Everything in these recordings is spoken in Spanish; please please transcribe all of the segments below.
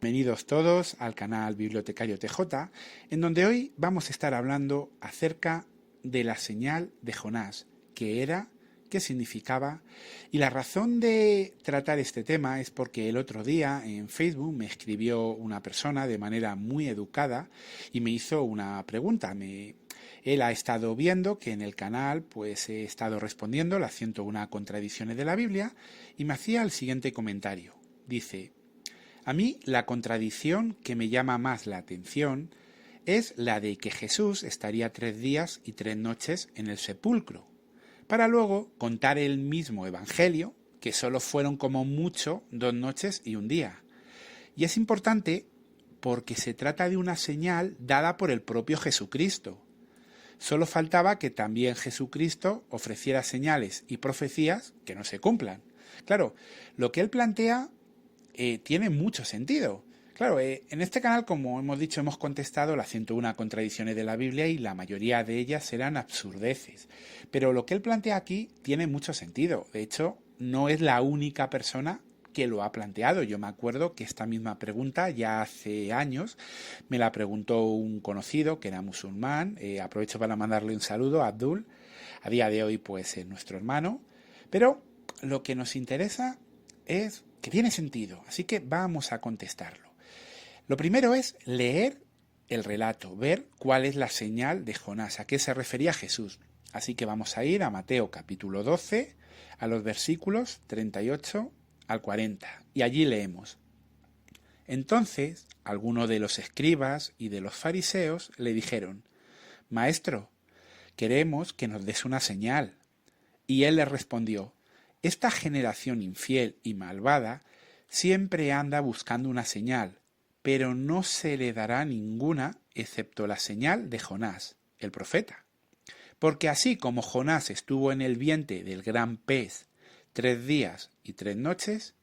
Bienvenidos todos al canal Bibliotecario TJ, en donde hoy vamos a estar hablando acerca de la señal de Jonás, qué era, qué significaba, y la razón de tratar este tema es porque el otro día en Facebook me escribió una persona de manera muy educada y me hizo una pregunta. Él ha estado viendo que en el canal pues he estado respondiendo las 101 contradicciones de la Biblia y me hacía el siguiente comentario. Dice: a mí la contradicción que me llama más la atención es la de que Jesús estaría 3 días y 3 noches en el sepulcro, para luego contar el mismo evangelio, que solo fueron como mucho 2 noches y un día. Y es importante porque se trata de una señal dada por el propio Jesucristo. Solo faltaba que también Jesucristo ofreciera señales y profecías que no se cumplan. Claro, lo que él plantea tiene mucho sentido. Claro, en este canal, como hemos dicho, hemos contestado las 101 contradicciones de la Biblia y la mayoría de ellas eran absurdeces. Pero lo que él plantea aquí tiene mucho sentido. De hecho, no es la única persona que lo ha planteado. Yo me acuerdo que esta misma pregunta ya hace años me la preguntó un conocido que era musulmán. Aprovecho para mandarle un saludo a Abdul. A día de hoy pues es nuestro hermano. Pero lo que nos interesa es que tiene sentido, así que vamos a contestarlo. Lo primero es leer el relato, ver cuál es la señal de Jonás, a qué se refería Jesús. Así que vamos a ir a Mateo capítulo 12, a los versículos 38 al 40, y allí leemos: entonces algunos de los escribas y de los fariseos le dijeron: Maestro, queremos que nos des una señal. Y él les respondió: esta generación infiel y malvada siempre anda buscando una señal, pero no se le dará ninguna excepto la señal de Jonás, el profeta. Porque así como Jonás estuvo en el vientre del gran pez 3 días y 3 noches,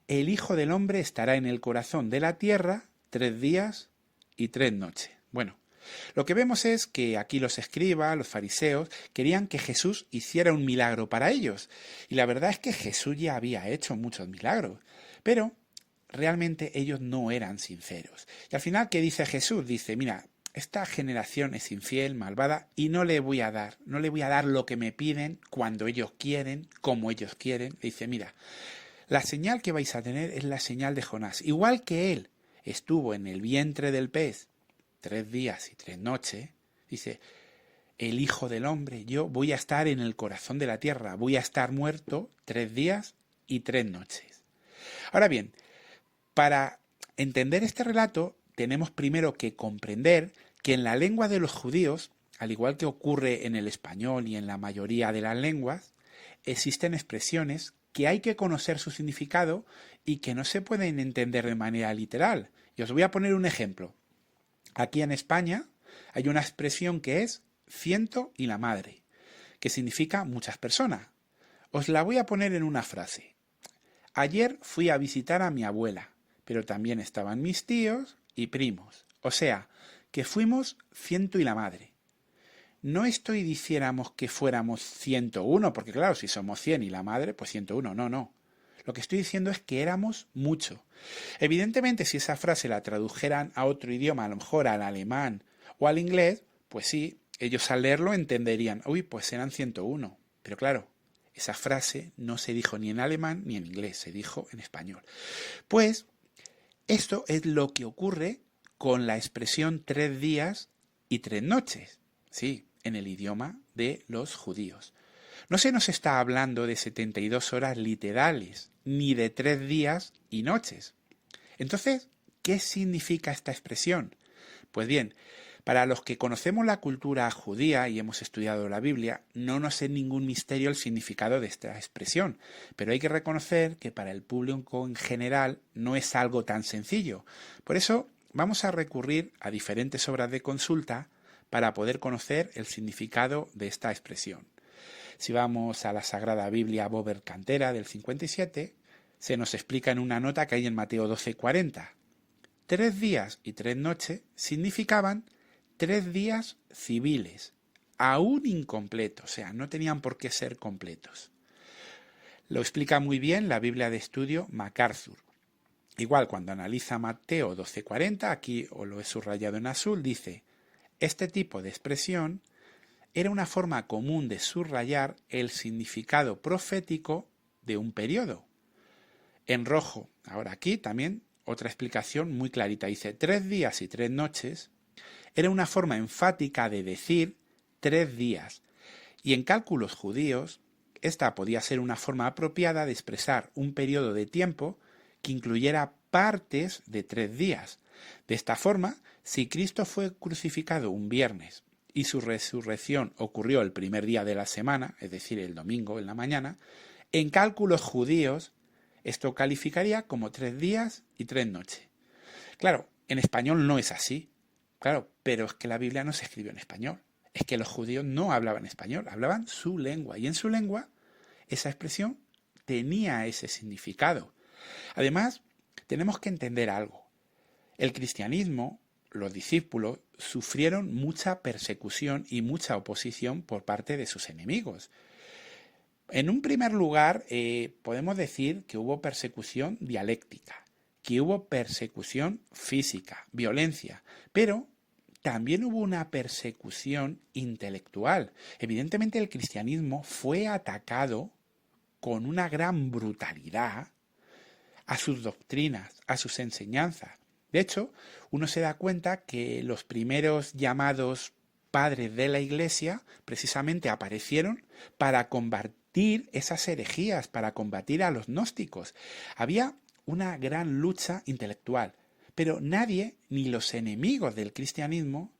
el Hijo del Hombre estará en el corazón de la tierra 3 días y 3 noches. Bueno, lo que vemos es que aquí los escribas, los fariseos, querían que Jesús hiciera un milagro para ellos. Y la verdad es que Jesús ya había hecho muchos milagros. Pero realmente ellos no eran sinceros. Y al final, ¿qué dice Jesús? Dice: mira, esta generación es infiel, malvada, y no le voy a dar lo que me piden, cuando ellos quieren, como ellos quieren. Dice: mira, la señal que vais a tener es la señal de Jonás. Igual que él estuvo en el vientre del pez 3 días y 3 noches, dice, el Hijo del Hombre, yo voy a estar en el corazón de la tierra, voy a estar muerto 3 días y 3 noches. Ahora bien, para entender este relato, tenemos primero que comprender que en la lengua de los judíos, al igual que ocurre en el español y en la mayoría de las lenguas, existen expresiones que hay que conocer su significado y que no se pueden entender de manera literal. Y os voy a poner un ejemplo. Aquí en España hay una expresión que es ciento y la madre, que significa muchas personas. Os la voy a poner en una frase. Ayer fui a visitar a mi abuela, pero también estaban mis tíos y primos. O sea, que fuimos ciento y la madre. No estoy diciéramos que fuéramos 101, porque claro, si somos 100 y la madre, pues 101, no. Lo que estoy diciendo es que éramos mucho. Evidentemente, si esa frase la tradujeran a otro idioma, a lo mejor al alemán o al inglés, pues sí, ellos al leerlo entenderían, uy, pues eran 101. Pero claro, esa frase no se dijo ni en alemán ni en inglés, se dijo en español. Pues esto es lo que ocurre con la expresión 3 días y 3 noches. Sí, en el idioma de los judíos. No se nos está hablando de 72 horas literales, ni de 3 días y noches. Entonces, ¿qué significa esta expresión? Pues bien, para los que conocemos la cultura judía y hemos estudiado la Biblia, no nos es ningún misterio el significado de esta expresión, pero hay que reconocer que para el público en general no es algo tan sencillo. Por eso vamos a recurrir a diferentes obras de consulta para poder conocer el significado de esta expresión. Si vamos a la Sagrada Biblia Bober Cantera del 57, se nos explica en una nota que hay en Mateo 12:40. 3 días y 3 noches significaban 3 días civiles, aún incompletos, o sea, no tenían por qué ser completos. Lo explica muy bien la Biblia de estudio MacArthur. Igual cuando analiza Mateo 12:40, aquí os lo he subrayado en azul, dice, este tipo de expresión era una forma común de subrayar el significado profético de un periodo. En rojo, ahora aquí también otra explicación muy clarita, dice 3 días y 3 noches, era una forma enfática de decir 3 días, y en cálculos judíos, esta podía ser una forma apropiada de expresar un periodo de tiempo que incluyera partes de 3 días. De esta forma, si Cristo fue crucificado un viernes y su resurrección ocurrió el primer día de la semana, es decir, el domingo en la mañana, en cálculos judíos esto calificaría como 3 días y 3 noches. Claro, en español no es así, claro, pero es que la Biblia no se escribió en español. Es que los judíos no hablaban español, hablaban su lengua, y en su lengua esa expresión tenía ese significado. Además, tenemos que entender algo. El cristianismo, los discípulos, sufrieron mucha persecución y mucha oposición por parte de sus enemigos. En un primer lugar, podemos decir que hubo persecución dialéctica, que hubo persecución física, violencia, pero también hubo una persecución intelectual. Evidentemente el cristianismo fue atacado con una gran brutalidad a sus doctrinas, a sus enseñanzas. De hecho, uno se da cuenta que los primeros llamados padres de la Iglesia precisamente aparecieron para combatir esas herejías, para combatir a los gnósticos. Había una gran lucha intelectual, pero nadie, ni los enemigos del cristianismo,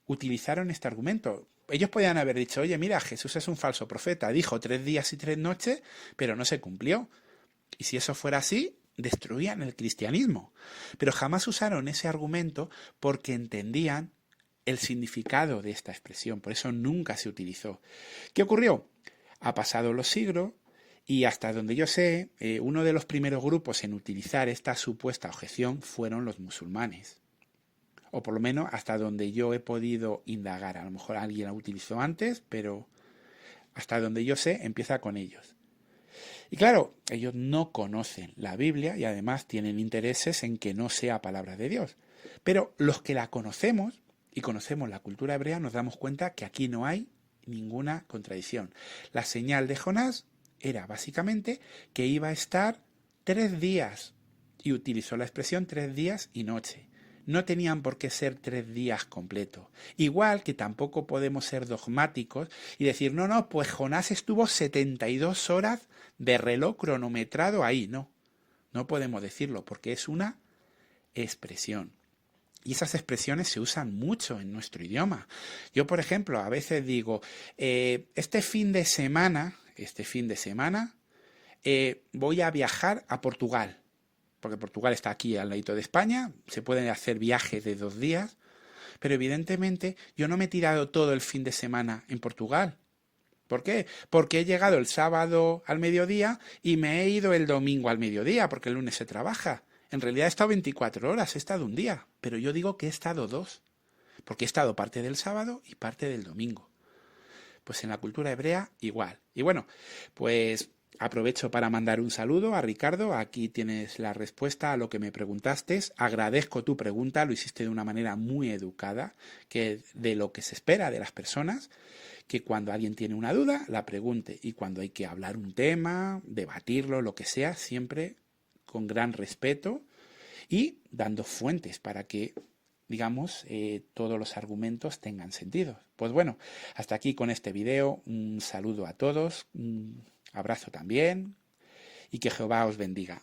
utilizaron este argumento. Ellos podían haber dicho, oye, mira, Jesús es un falso profeta, dijo 3 días y 3 noches, pero no se cumplió. Y si eso fuera así, destruían el cristianismo. Pero jamás usaron ese argumento porque entendían el significado de esta expresión. Por eso nunca se utilizó. ¿Qué ocurrió? Ha pasado los siglos y hasta donde yo sé, uno de los primeros grupos en utilizar esta supuesta objeción fueron los musulmanes. O por lo menos hasta donde yo he podido indagar. A lo mejor alguien la utilizó antes, pero hasta donde yo sé, empieza con ellos. Y claro, ellos no conocen la Biblia y además tienen intereses en que no sea palabra de Dios. Pero los que la conocemos y conocemos la cultura hebrea nos damos cuenta que aquí no hay ninguna contradicción. La señal de Jonás era básicamente que iba a estar 3 días y utilizó la expresión 3 días y noche. No tenían por qué ser 3 días completos. Igual que tampoco podemos ser dogmáticos y decir, no, pues Jonás estuvo 72 horas de reloj cronometrado ahí. No podemos decirlo porque es una expresión. Y esas expresiones se usan mucho en nuestro idioma. Yo, por ejemplo, a veces digo, este fin de semana, voy a viajar a Portugal. Porque Portugal está aquí al ladito de España, se pueden hacer viajes de 2 días, pero evidentemente yo no me he tirado todo el fin de semana en Portugal. ¿Por qué? Porque he llegado el sábado al mediodía y me he ido el domingo al mediodía, porque el lunes se trabaja. En realidad he estado 24 horas, he estado un día, pero yo digo que he estado 2, porque he estado parte del sábado y parte del domingo. Pues en la cultura hebrea igual. Y bueno, pues aprovecho para mandar un saludo a Ricardo. Aquí tienes la respuesta a lo que me preguntaste. Agradezco tu pregunta, lo hiciste de una manera muy educada, que de lo que se espera de las personas, que cuando alguien tiene una duda, la pregunte. Y cuando hay que hablar un tema, debatirlo, lo que sea, siempre con gran respeto y dando fuentes para que, digamos, todos los argumentos tengan sentido. Pues bueno, hasta aquí con este video. Un saludo a todos. Abrazo también y que Jehová os bendiga.